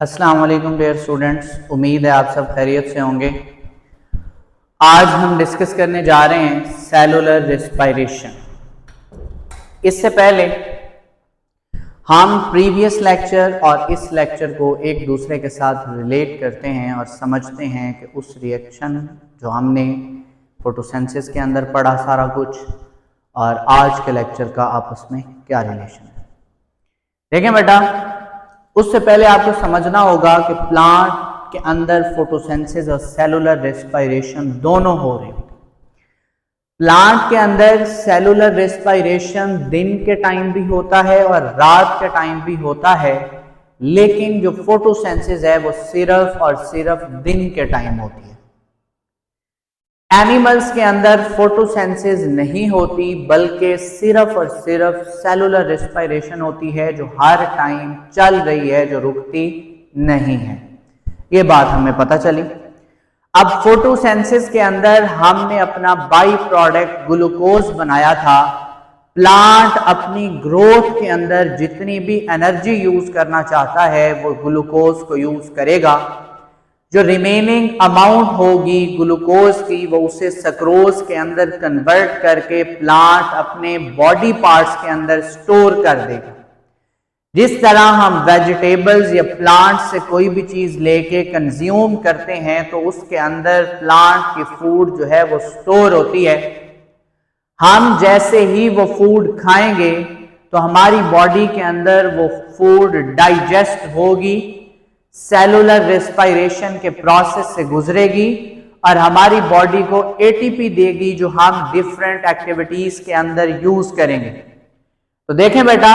अस्सलाम वालेकुम dear students, उम्मीद है आप सब खैरियत से होंगे। आज हम डिस्कस करने जा रहे हैं सेलुलर रेस्पिरेशन। इससे पहले हम प्रीवियस लेक्चर और इस लेक्चर को एक दूसरे के साथ रिलेट करते हैं और समझते हैं कि उस रिएक्शन जो हमने फोटोसिंथेसिस के अंदर पढ़ा सारा कुछ और आज के लेक्चर का आपस में क्या रिलेशन है। देखें बेटा, उससे पहले आपको समझना होगा कि प्लांट के अंदर फोटोसिंथेसिस और सेलुलर रेस्पिरेशन दोनों हो रहे हैं। प्लांट के अंदर सेलुलर रेस्पिरेशन दिन के टाइम भी होता है और रात के टाइम भी होता है, लेकिन जो फोटोसिंथेसिस है वो सिर्फ और सिर्फ दिन के टाइम होती है। एनिमल्स के अंदर फोटोसिंथेसिस नहीं होती, बल्कि सिर्फ और सिर्फ सेलुलर रेस्पिरेशन होती है जो हर टाइम चल रही है, जो रुकती नहीं है। ये बात हमें पता चली। अब फोटोसिंथेसिस के अंदर हमने अपना बाई प्रोडक्ट ग्लूकोज बनाया था। प्लांट अपनी ग्रोथ के अंदर जितनी भी एनर्जी यूज करना चाहता है वो ग्लूकोज को यूज करेगा। जो रिमेनिंग अमाउंट होगी ग्लूकोज की वो उसे सक्रोज के अंदर कन्वर्ट करके प्लांट अपने बॉडी पार्ट्स के अंदर स्टोर कर देगा। जिस तरह हम वेजिटेबल्स या प्लांट से कोई भी चीज लेके कंज्यूम करते हैं तो उसके अंदर प्लांट की फूड जो है वो स्टोर होती है। हम जैसे ही वो फूड खाएंगे तो हमारी बॉडी के अंदर वो फूड डाइजेस्ट होगी, सेलुलर रेस्पिरेशन के प्रोसेस से गुजरेगी और हमारी बॉडी को एटीपी देगी जो हम डिफरेंट एक्टिविटीज के अंदर यूज करेंगे। तो देखें बेटा,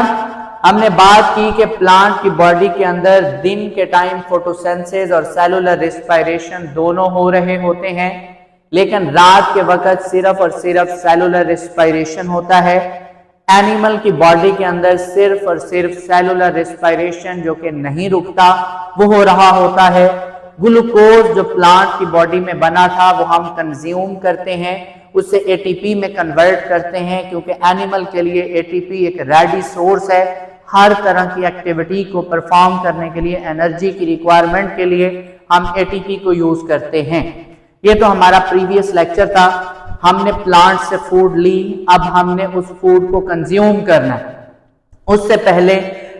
हमने बात की कि प्लांट की बॉडी के अंदर दिन के टाइम फोटोसिंथेसिस और सेलुलर रेस्पिरेशन दोनों हो रहे होते हैं, लेकिन रात के वक्त सिर्फ और सिर्फ सेलुलर रेस्पिरेशन होता है। एनिमल की बॉडी के अंदर सिर्फ और सिर्फ सेलुलर रेस्पिरेशन जो कि नहीं रुकता वो हो रहा होता है। ग्लूकोज जो प्लांट की बॉडी में बना था वो हम कंज्यूम करते हैं, उसे एटीपी में कन्वर्ट करते हैं, क्योंकि एनिमल के लिए एटीपी एक रेडी सोर्स है। हर तरह की एक्टिविटी को परफॉर्म करने के लिए, एनर्जी की रिक्वायरमेंट के लिए हम एटीपी को यूज करते हैं। ये तो हमारा प्रीवियस लेक्चर था। हमने प्लांट से फूड ली, अब हमने उस फूड को कंज्यूम करना है। उससे पहले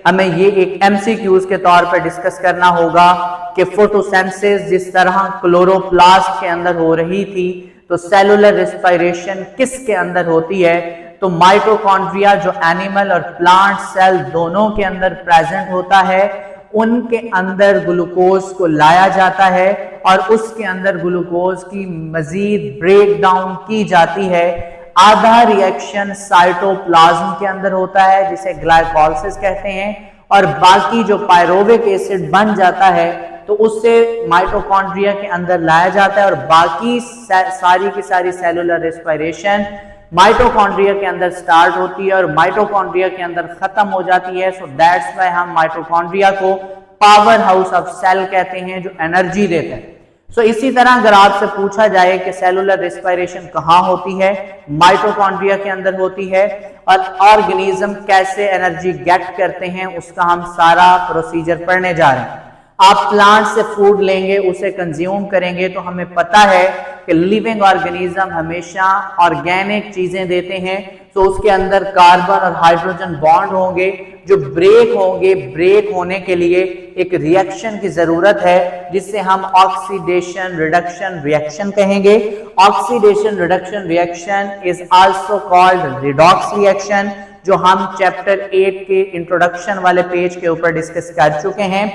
हमें ये एक एमसीक्यूज के तौर पर डिस्कस करना होगा कि फोटोसिंथेसिस जिस तरह क्लोरोप्लास्ट के अंदर हो रही थी तो सेलुलर रेस्पिरेशन किसके अंदर होती है। तो माइटोकॉन्ड्रिया जो एनिमल और प्लांट सेल दोनों के अंदर प्रेजेंट होता है, उनके अंदर ग्लूकोज को लाया जाता है और उसके अंदर ग्लूकोज की मजीद ब्रेक डाउन की जाती है। आधा रिएक्शन साइटोप्लाज्म के अंदर होता है जिसे ग्लाइकोलाइसिस कहते हैं, और बाकी जो पायरोविक एसिड बन जाता है तो उससे माइटोकॉन्ड्रिया के अंदर लाया जाता है और बाकी सारी की सारी सेलुलर रेस्पिरेशन माइटोकॉन्ड्रिया के अंदर स्टार्ट होती है और माइटोकॉन्ड्रिया के अंदर खत्म हो जाती है। सो दैट्स व्हाई हम माइटोकॉन्ड्रिया को पावर हाउस ऑफ सेल कहते हैं जो एनर्जी देता है। सो इसी तरह अगर आपसे पूछा जाए कि सेलुलर रेस्पिरेशन कहाँ होती है, माइटोकॉन्ड्रिया के अंदर होती है, और ऑर्गेनिज्म कैसे एनर्जी गेट करते हैं उसका हम सारा प्रोसीजर पढ़ने जा रहे हैं। आप प्लांट से फूड लेंगे, उसे कंज्यूम करेंगे, तो हमें पता है कि लिविंग ऑर्गेनिज्म हमेशा ऑर्गेनिक चीजें देते हैं। तो उसके अंदर कार्बन और हाइड्रोजन बॉन्ड होंगे जो ब्रेक होंगे। ब्रेक होने के लिए एक रिएक्शन की जरूरत है जिसे हम ऑक्सीडेशन रिडक्शन रिएक्शन कहेंगे। Oxidation reduction reaction is also called redox reaction, जो हम चैप्टर 8 के इंट्रोडक्शन वाले पेज के ऊपर डिस्कस कर चुके हैं।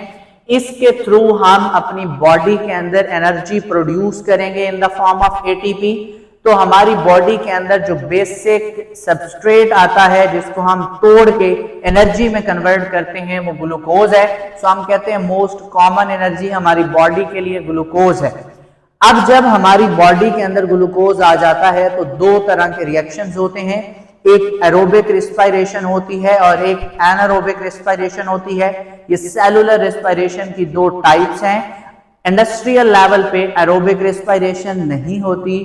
इसके थ्रू हम अपनी बॉडी के अंदर एनर्जी प्रोड्यूस करेंगे in the form of ATP. तो हमारी बॉडी के अंदर जो बेसिक सबस्ट्रेट आता है जिसको हम तोड़ के एनर्जी में कन्वर्ट करते हैं वो ग्लूकोज है। सो हम कहते हैं मोस्ट कॉमन एनर्जी हमारी बॉडी के लिए ग्लूकोज है। अब जब हमारी बॉडी के अंदर ग्लूकोज आ जाता है तो दो तरह के रिएक्शंस होते हैं, एक एरोबिक रेस्पिरेशन होती है और एक एनारोबिक रेस्पिरेशन होती है। ये सेलुलर रेस्पिरेशन की दो टाइप्स हैं। इंडस्ट्रियल लेवल पे एरोबिक रेस्पिरेशन नहीं होती,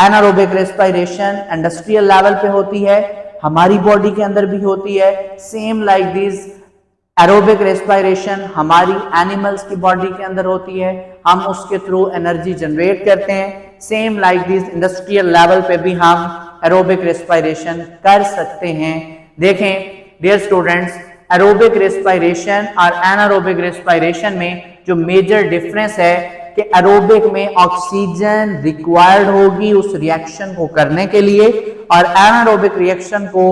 एनारोबिक रेस्पिरेशन इंडस्ट्रियल लेवल पे होती है, हमारी बॉडी के अंदर भी होती है। Same like this aerobic respiration हमारी एनिमल्स की बॉडी के अंदर होती है, हम उसके थ्रू एनर्जी जनरेट करते हैं। Same like this industrial level पे भी हम एरोबिक रेस्पिरेशन कर सकते हैं। देखें डियर स्टूडेंट्स, एरोबिक रेस्पिरेशन और एनारोबिक रेस्पिरेशन में जो मेजर डिफरेंस है कि एरोबिक में ऑक्सीजन रिक्वायर्ड होगी उस रिएक्शन को करने के लिए, और एनारोबिक रिएक्शन को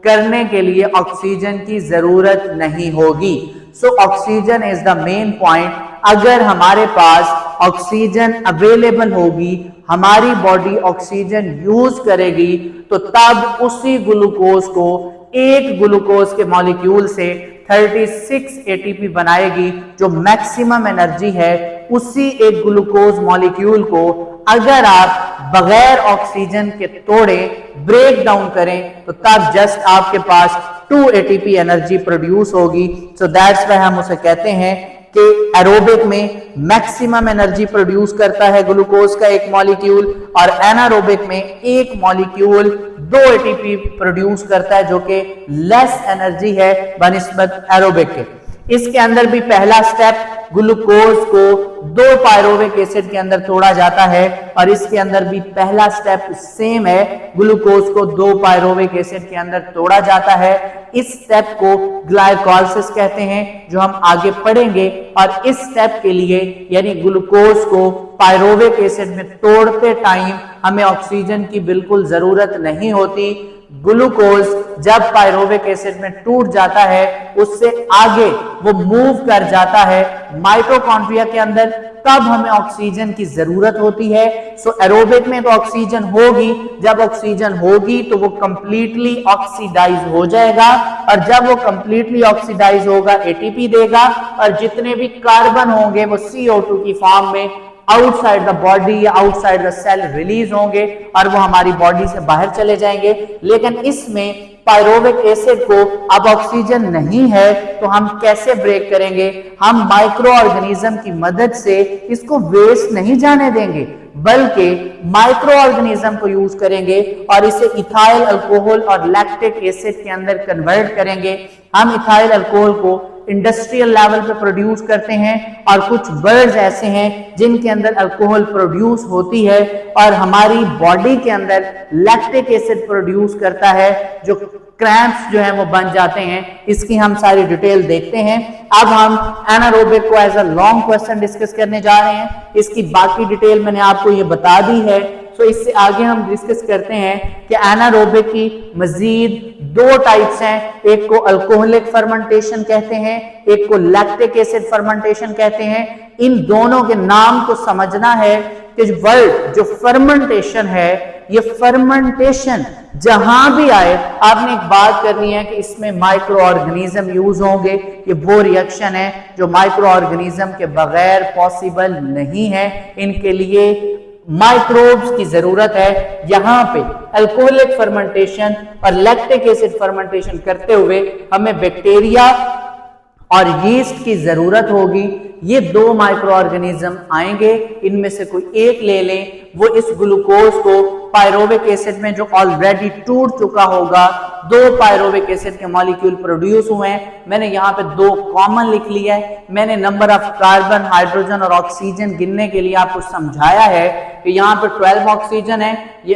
करने के लिए ऑक्सीजन की जरूरत नहीं होगी। So oxygen is the main point. अगर हमारे पास ऑक्सीजन अवेलेबल होगी, हमारी बॉडी ऑक्सीजन यूज करेगी, तो तब उसी ग्लूकोज को एक ग्लूकोज के मॉलिक्यूल से 36 एटीपी बनाएगी, जो मैक्सिमम एनर्जी है। उसी एक ग्लूकोज मॉलिक्यूल को अगर आप बगैर ऑक्सीजन के तोड़े ब्रेक डाउन करें, तो तब जस्ट आपके पास 2 एटीपी एनर्जी प्रोड्यूस होगी। सो दैट्स व्हाई हम उसे कहते हैं कि एरोबिक में मैक्सिमम एनर्जी प्रोड्यूस करता है ग्लूकोज का एक मॉलिक्यूल, और एनारोबिक में एक मॉलिक्यूल 2 एटीपी प्रोड्यूस करता है, जो कि लेस एनर्जी है बनिस्बत एरोबिक के। इसके अंदर भी पहला स्टेप ग्लूकोज को 2 पायरोविक एसिड के अंदर तोड़ा जाता है, और इसके अंदर भी पहला स्टेप सेम है, ग्लूकोज को 2 पायरोविक एसिड के अंदर तोड़ा जाता है। इस स्टेप को ग्लाइकोलाइसिस कहते हैं, जो हम आगे पढ़ेंगे। और इस स्टेप के लिए यानी ग्लूकोज को पायरोविक एसिड में तोड़ते टाइम हमें ऑक्सीजन की बिल्कुल जरूरत नहीं होती। ग्लूकोज जब पायरोविक एसिड में टूट जाता है, उससे आगे वो मूव कर जाता है माइटोकॉन्ड्रिया के अंदर, तब हमें ऑक्सीजन की जरूरत होती है। सो एरोबिक में तो ऑक्सीजन होगी, जब ऑक्सीजन होगी तो वो कंप्लीटली ऑक्सीडाइज हो जाएगा, और जब वो कंप्लीटली ऑक्सीडाइज होगा एटीपी देगा, और जितने भी कार्बन होंगे वो CO2 की फॉर्म में आउटसाइड द बॉडी या आउटसाइड द सेल रिलीज होंगे, और वो हमारी बॉडी से बाहर चले जाएंगे। लेकिन इसमें पायरोविक एसिड को अब ऑक्सीजन नहीं है, तो हम कैसे ब्रेक करेंगे? हम माइक्रो ऑर्गेनिज्म की मदद से इसको वेस्ट नहीं जाने देंगे, बल्कि माइक्रो ऑर्गेनिज्म को यूज करेंगे और इसे इथाइल अल्कोहल और लैक्टिक एसिड के अंदर कन्वर्ट करेंगे। हम इथाइल अल्कोहल को इंडस्ट्रियल लेवल पे प्रोड्यूस करते हैं, और कुछ बर्ड्स ऐसे हैं जिनके अंदर अल्कोहल प्रोड्यूस होती है, और हमारी बॉडी के अंदर लैक्टिक एसिड प्रोड्यूस करता है, जो क्रैम्प्स जो है वो बन जाते हैं। इसकी हम सारी डिटेल देखते हैं। अब हम एनारोबिक को as a long question discuss करने जा रहे हैं। इसकी बाकी डिटेल मैंने आपको ये बता दी है। तो इससे आगे हम डिस्कस करते हैं कि एनारोबिक की मजीद 2 टाइप्स हैं। एक को अल्कोहलिक फर्मेंटेशन कहते हैं, एक को लैक्टिक एसिड फर्मेंटेशन कहते हैं। इन दोनों के नाम को समझना है कि वर्ड जो फर्मेंटेशन है, ये फर्मेंटेशन जहां भी आए आपने एक बात करनी है कि इसमें माइक्रो ऑर्गेनिज्म यूज होंगे। ये वो रिएक्शन है जो माइक्रो ऑर्गेनिज्म के बगैर पॉसिबल नहीं है। इनके लिए माइक्रोब्स की जरूरत है। यहां पे अल्कोहलिक फर्मेंटेशन और लैक्टिक एसिड फर्मेंटेशन करते हुए हमें बैक्टीरिया और यीस्ट की जरूरत होगी। ये 2 माइक्रो ऑर्गेनिज्म आएंगे, इनमें से कोई एक ले लें, वो इस ग्लूकोज को पायरोविक एसिड में जो ऑलरेडी टूट चुका होगा, 2 पायरोविक एसिड के मॉलिक्यूल प्रोड्यूस हुए हैं। मैंने यहाँ पे 2 कॉमन लिख लिया है। मैंने नंबर ऑफ कार्बन, हाइड्रोजन और ऑक्सीजन गिनने के लिए आपको समझाया है कि यहाँ पे 12 ऑक्सीजन है, ये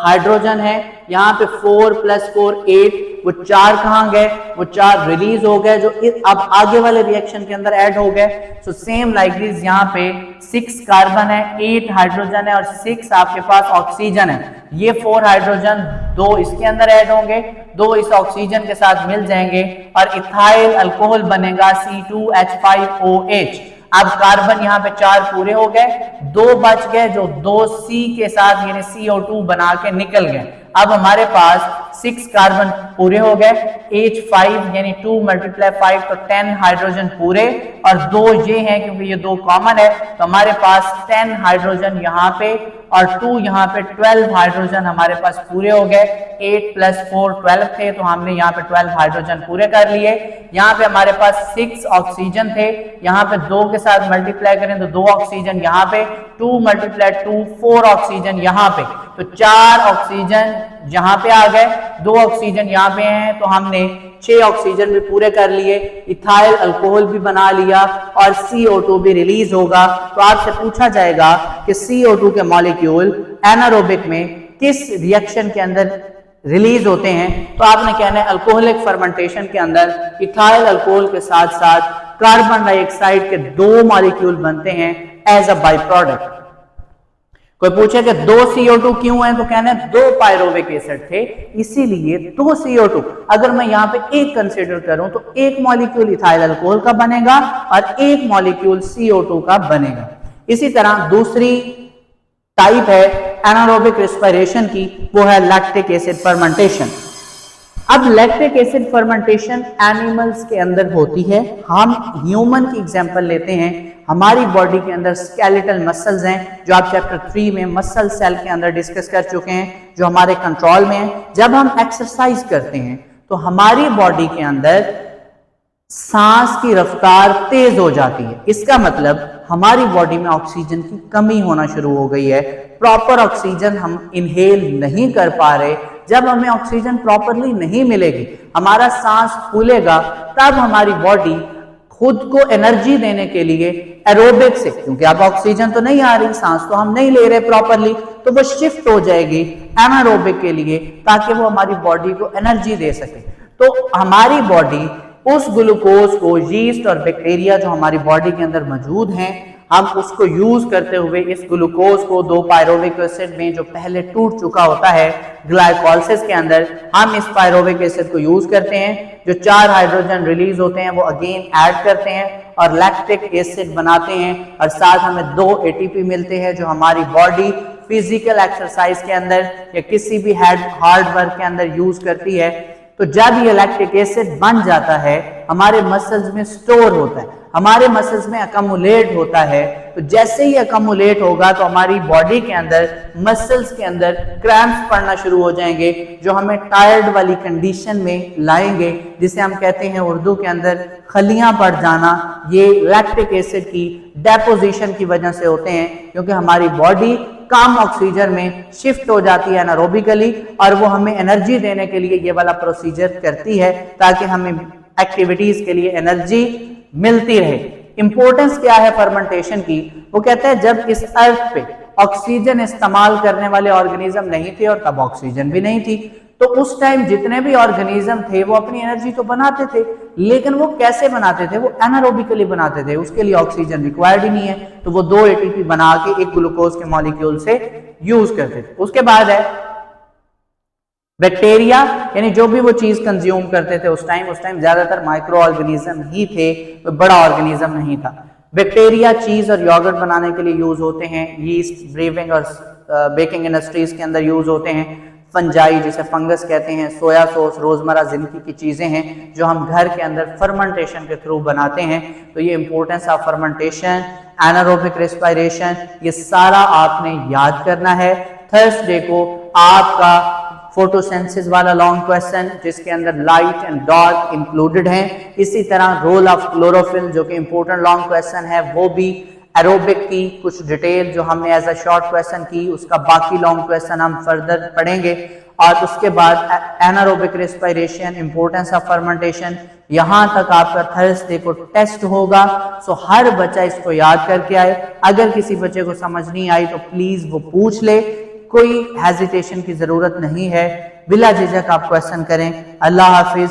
हाइड्रोजन है, यहाँ पे 4 + 4 8, वो 4 कहाँ गए? वो 4 रिलीज हो गए, जो अब आगे वाले रिएक्शन के अंदर ऐड हो गए। सो सेम लाइक दिस, यहाँ पे 6 कार्बन है, 8 हाइड्रोजन है और 6 आपके पास ऑक्सीजन है। ये 4 हाइड्रोजन 2 इसके अंदर ऐड होंगे, 2 इस ऑक्सीजन के साथ मिल जाएंगे और इथाइल अल्कोहल बनेगा C2H5OH। अब कार्बन यहाँ पे 4 पूरे हो गए, 2 बच गए जो 2C के साथ यानी CO2 बना के निकल गए। अब हमारे पास 6 कार्बन पूरे हो गए, H5 यानी 2 × 5 तो 10 हाइड्रोजन पूरे, और 2 ये हैं क्योंकि ये 2 कॉमन है, तो हमारे पास 10 हाइड्रोजन यहाँ पे और 2 यहाँ पे 12 हाइड्रोजन हमारे पास पूरे हो गए। 8 + 4 12 थे, तो हमने यहाँ पे 12 हाइड्रोजन पूरे कर लिए। यहाँ पे हमारे पास 6 ऑक्सीजन थे, यहाँ पे 2 के साथ मल्टीप्लाई करें तो 2 ऑक्सीजन यहाँ पे, 2 × 2 4 ऑक्सीजन यहाँ पे, तो 4 ऑक्सीजन यहाँ पे आ गए, 2 ऑक्सीजन यहाँ पे हैं, तो हमने 6 ऑक्सीजन भी पूरे कर लिए, इथाइल अल्कोहल भी बना लिया और CO2 भी रिलीज होगा। तो आपसे पूछा जाएगा कि CO2 के मॉलिक्यूल एनारोबिक में किस रिएक्शन के अंदर रिलीज होते हैं, तो आपने कहना है अल्कोहलिक फर्मेंटेशन के अंदर इथाइल अल्कोहल के साथ साथ कार्बन डाइऑक्साइड के 2 मॉलिक्यूल बनते हैं एज अ बाई प्रोडक्ट। कोई पूछे कि 2 CO2 क्यों है, तो कहना है 2 पायरोविक एसिड थे इसीलिए 2 CO2। अगर मैं यहाँ पे एक कंसीडर करूं तो एक मॉलिक्यूल इथाइल अल्कोहल का बनेगा और एक मॉलिक्यूल CO2 का बनेगा। इसी तरह दूसरी टाइप है एनारोबिक रेस्पिरेशन की, वो है लैक्टिक एसिड फर्मेंटेशन। अब लैक्टिक एसिड फर्मेंटेशन एनिमल्स के अंदर होती है। हम ह्यूमन की एग्जांपल लेते हैं। हमारी बॉडी के अंदर स्केलेटल मसल्स हैं जो आप चैप्टर 3 में मसल सेल के अंदर डिस्कस कर चुके हैं, जो हमारे कंट्रोल में है। जब हम एक्सरसाइज करते हैं तो हमारी बॉडी के अंदर सांस की रफ्तार तेज हो जाती है। इसका मतलब हमारी बॉडी में ऑक्सीजन की कमी होना शुरू हो गई है, प्रॉपर ऑक्सीजन हम इनहेल नहीं कर पा रहे। जब हमें ऑक्सीजन प्रॉपरली नहीं मिलेगी, हमारा सांस फूलेगा, तब हमारी बॉडी खुद को एनर्जी देने के लिए एरोबिक से, क्योंकि अब ऑक्सीजन तो नहीं आ रही, सांस तो हम नहीं ले रहे प्रॉपरली, तो वो शिफ्ट हो जाएगी एनारोबिक के लिए ताकि वो हमारी बॉडी को एनर्जी दे सके। तो हमारी बॉडी उस ग्लूकोज को, यीस्ट और बैक्टीरिया जो हमारी बॉडी के अंदर मौजूद हैं, हम उसको यूज करते हुए इस ग्लूकोज को 2 पायरोविक एसिड में जो पहले टूट चुका होता है ग्लाइकोलाइसिस के अंदर, हम इस पायरोविक एसिड को यूज करते हैं। जो 4 हाइड्रोजन रिलीज होते हैं वो अगेन ऐड करते हैं और लैक्टिक एसिड बनाते हैं और साथ हमें 2 ATP मिलते हैं जो हमारी बॉडी फिजिकल एक्सरसाइज के अंदर या किसी भी हार्ड वर्क के अंदर यूज करती है। तो जब ये लैक्टिक एसिड बन जाता है, हमारे मसल्स में स्टोर होता है, हमारे मसल्स में अकमुलेट होता है। तो जैसे ही अकमुलेट होगा तो हमारी बॉडी के अंदर, मसल्स के अंदर क्रैम्प्स पड़ना शुरू हो जाएंगे, जो हमें टायर्ड वाली कंडीशन में लाएंगे, जिसे हम कहते हैं उर्दू के अंदर खलियां पड़ जाना। ये लैक्टिक एसिड की डेपोजिशन की वजह से होते हैं, क्योंकि हमारी बॉडी कम ऑक्सीजन में शिफ्ट हो जाती है एनारोबिकली और वो हमें एनर्जी देने के लिए ये वाला प्रोसीजर करती है ताकि हमें एक्टिविटीज के लिए एनर्जी मिलती रहे। इंपॉर्टेंस क्या है फर्मेंटेशन की? वो कहते हैं जब इस अर्थ पे ऑक्सीजन इस्तेमाल करने वाले ऑर्गेनिज्म नहीं थे और तब ऑक्सीजन भी नहीं थी, तो उस टाइम जितने भी ऑर्गेनिज्म थे वो अपनी एनर्जी तो बनाते थे, लेकिन वो कैसे बनाते थे? वो एनारोबिकली बनाते थे, उसके लिए ऑक्सीजन रिक्वायर्ड ही नहीं है, तो वो 2 ATP बना के एक ग्लूकोज के मॉलिक्यूल से यूज करते थे। उसके बाद है बैक्टीरिया, यानी जो भी वो चीज कंज्यूम करते थे उस टाइम ज्यादातर माइक्रो ऑर्गेनिज्म ही थे, तो बड़ा ऑर्गेनिज्म नहीं था। बैक्टीरिया चीज और योगर्ट बनाने के लिए यूज होते हैं, यीस्ट, ब्रीविंग और बेकिंग इंडस्ट्रीज के अंदर यूज होते हैं। फंजाई जिसे फंगस कहते हैं, सोया सॉस, रोजमर्रा जिंदगी की चीजें हैं जो हम घर के अंदर फर्मेंटेशन के थ्रू बनाते हैं। तो ये importance of fermentation, anaerobic respiration, ये सारा आपने याद करना है। थर्सडे को आपका फोटोसेंसिस वाला लॉन्ग क्वेश्चन जिसके अंदर लाइट एंड डार्क इंक्लूडेड हैं। इसी तरह रोल ऑफ क्लोरोफिल जो कि इंपॉर्टेंट लॉन्ग क्वेश्चन है, वो भी एरोबिक की कुछ डिटेल जो हमने एज अ शॉर्ट क्वेश्चन की, उसका बाकी लॉन्ग क्वेश्चन हम फर्दर पढ़ेंगे। और उसके बाद anaerobic respiration, importance of fermentation, यहाँ तक आपका थर्सडे को टेस्ट होगा। सो हर बच्चा इसको याद करके आए। अगर किसी बच्चे को समझ नहीं आई तो प्लीज वो पूछ ले, कोई हेजिटेशन की जरूरत नहीं है, बिला झिझक आप क्वेश्चन करें। अल्लाह हाफिज।